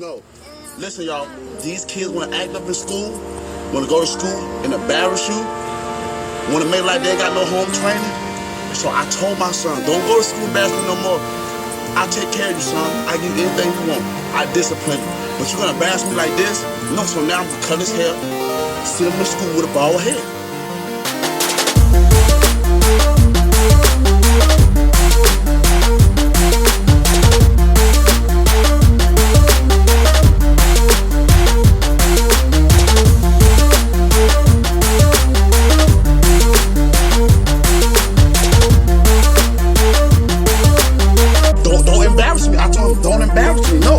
No. Listen, y'all. These kids want to act up in school, want to go to school and embarrass you, want to make like they got no home training. So I told my son, don't go to school embarrassing me no more. I take care of you, son. I give you anything you want. I discipline you. But you're gonna embarrass me like this? No, so now I'm gonna cut his hair, send him to school with a bald head. Don't embarrass me. I told him, don't embarrass me, no.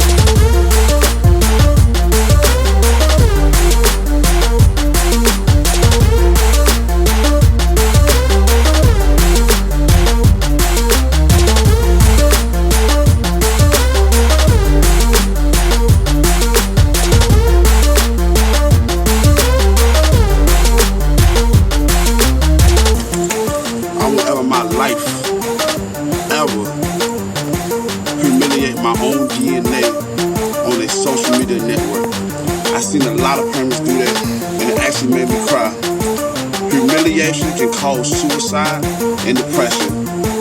I won't ever in my life, ever, humiliate my own DNA on a social media network. I seen a lot of parents do that, and it actually made me cry. Humiliation can cause suicide and depression.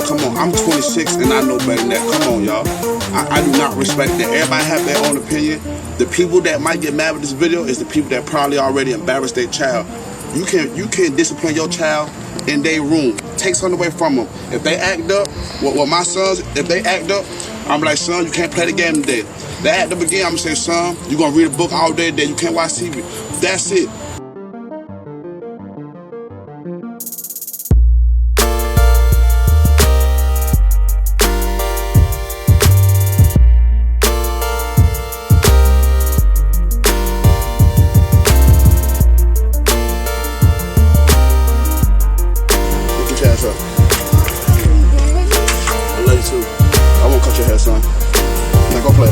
Come on, I'm 26 and I know better than that. Come on, y'all. I do not respect that. Everybody have their own opinion. The people that might get mad with this video is the people that probably already embarrassed their child. You can discipline your child in their room. Take something away from them. If they act up, well, my sons, if they act up, I'm like, son, you can't play the game today. They act up again, I'm gonna say, son, you're gonna read a book all day today. You can't watch TV. That's it. Up. I love you too. I won't cut your hair, son. Now go play.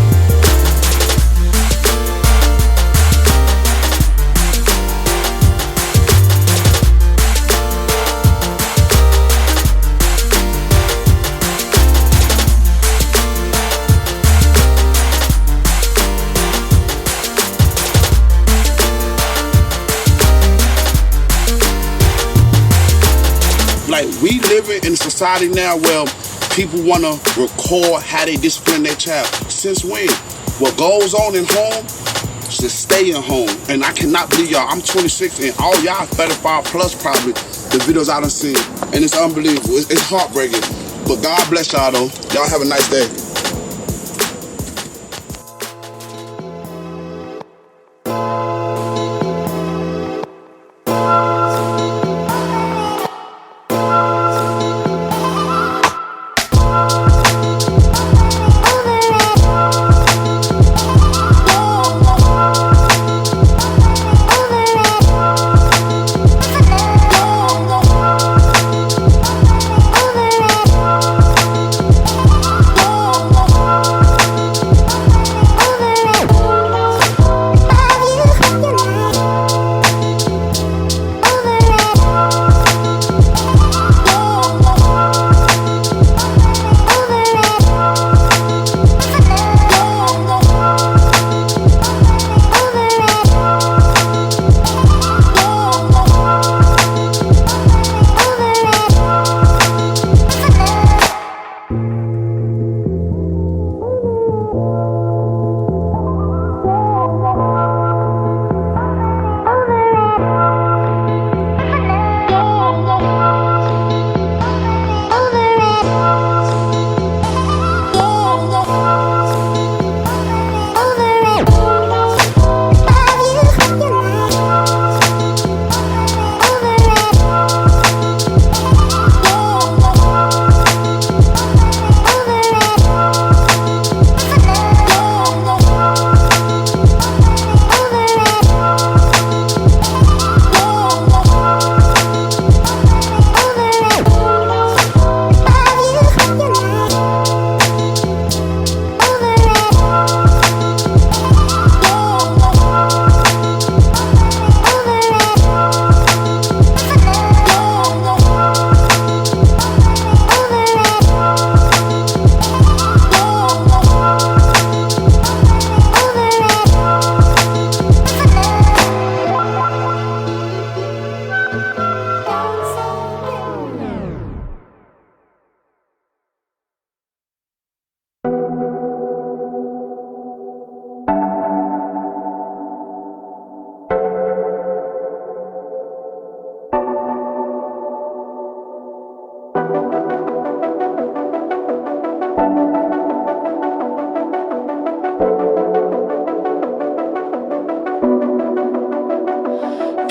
Like, we living in a society now where people want to record how they discipline their child. Since when? What goes on in home should stay in home. And I cannot believe y'all, I'm 26 and all y'all 35 plus probably, the videos I done seen. And it's unbelievable. It's heartbreaking. But God bless y'all though. Y'all have a nice day.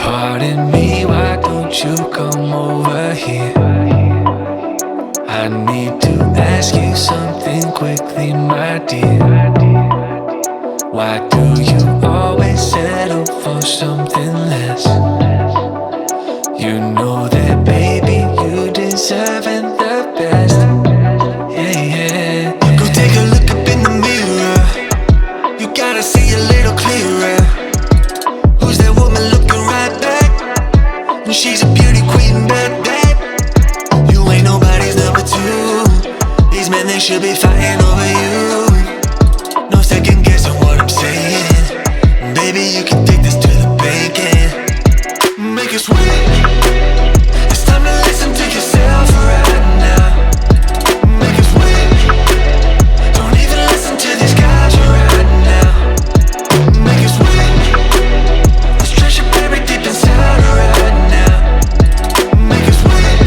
Pardon me, why don't you come over here? I need to ask you something quickly, my dear. Why do you always settle for something less? You know that, baby, you deserving the best. Yeah, yeah. Go take a look up in the mirror. You gotta see a little clearer. Who's that woman looking right back? She's a beauty queen, bad. You ain't nobody's number two. These men, they should be fighting over you. No second guessing what I'm saying. Baby, you can take this to the bank and make it sweet. It's time to listen to yourself right now. Make it sweet. Don't even listen to these guys right now. Make it sweet. Let's treasure buried deep inside right now. Make it sweet.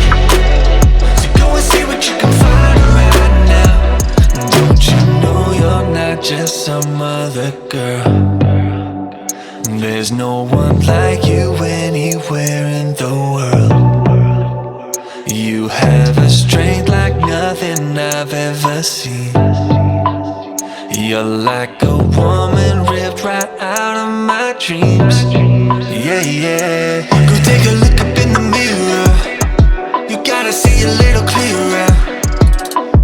So go and see what you can find right now. Don't you know you're not just some other girl? There's no one like you anywhere in the world. You have a strength like nothing I've ever seen. You're like a woman ripped right out of my dreams. Yeah, yeah. Go take a look up in the mirror. You gotta see a little clearer.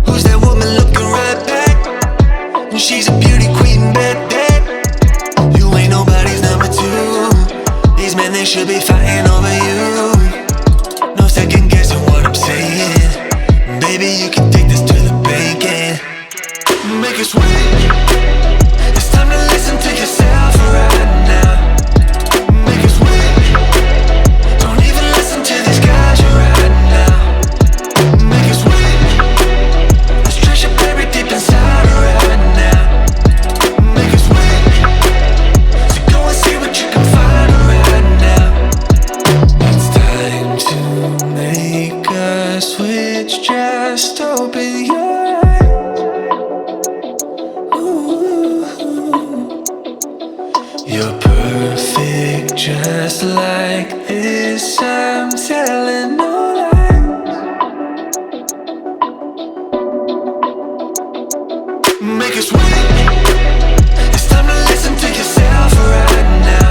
Who's that woman looking right back? She's a beauty queen, bad. You ain't nobody's number two. These men, they should be fighting over you. No second guessing what I'm saying. Baby, you can take this to the bank and make it sweet. It's time to listen to yourself right now. Make it sweet. Don't even listen to these guys right now. Make it sweet. Let's treasure buried deep inside right now. Make it sweet. So go and see what you can find right now. It's time to make a switch. Just open your eyes. Ooh. You're perfect just like this. I'm telling no lies. Make it sweet. It's time to listen to yourself right now.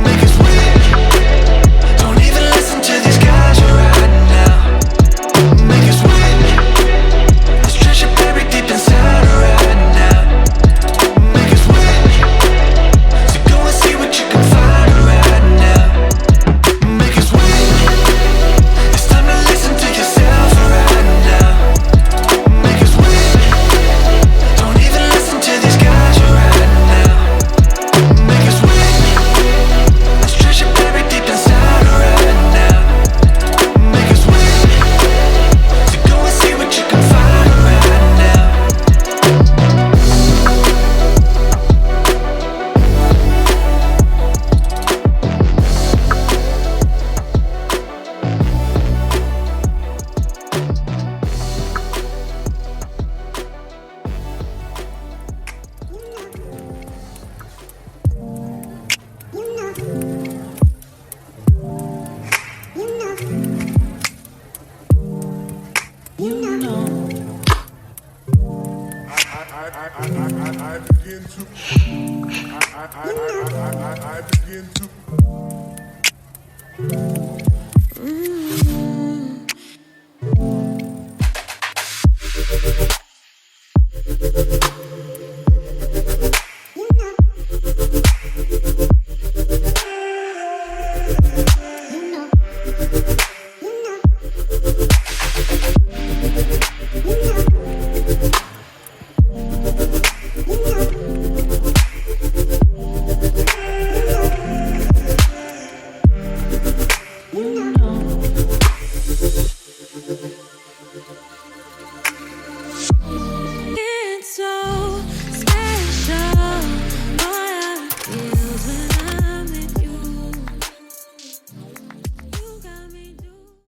Make it sweet. Don't even listen to these guys right now. Make it sweet. Let's treasure buried deep inside right now. Make it sweet. So go and see what you can find right now. Make it sweet. It's time to listen to yourself right now. Make it sweet. Don't even listen to these guys right now. Make it sweet. Let's treasure buried deep inside right now. Make it sweet. So go and see what you can find right now. I begin to You know.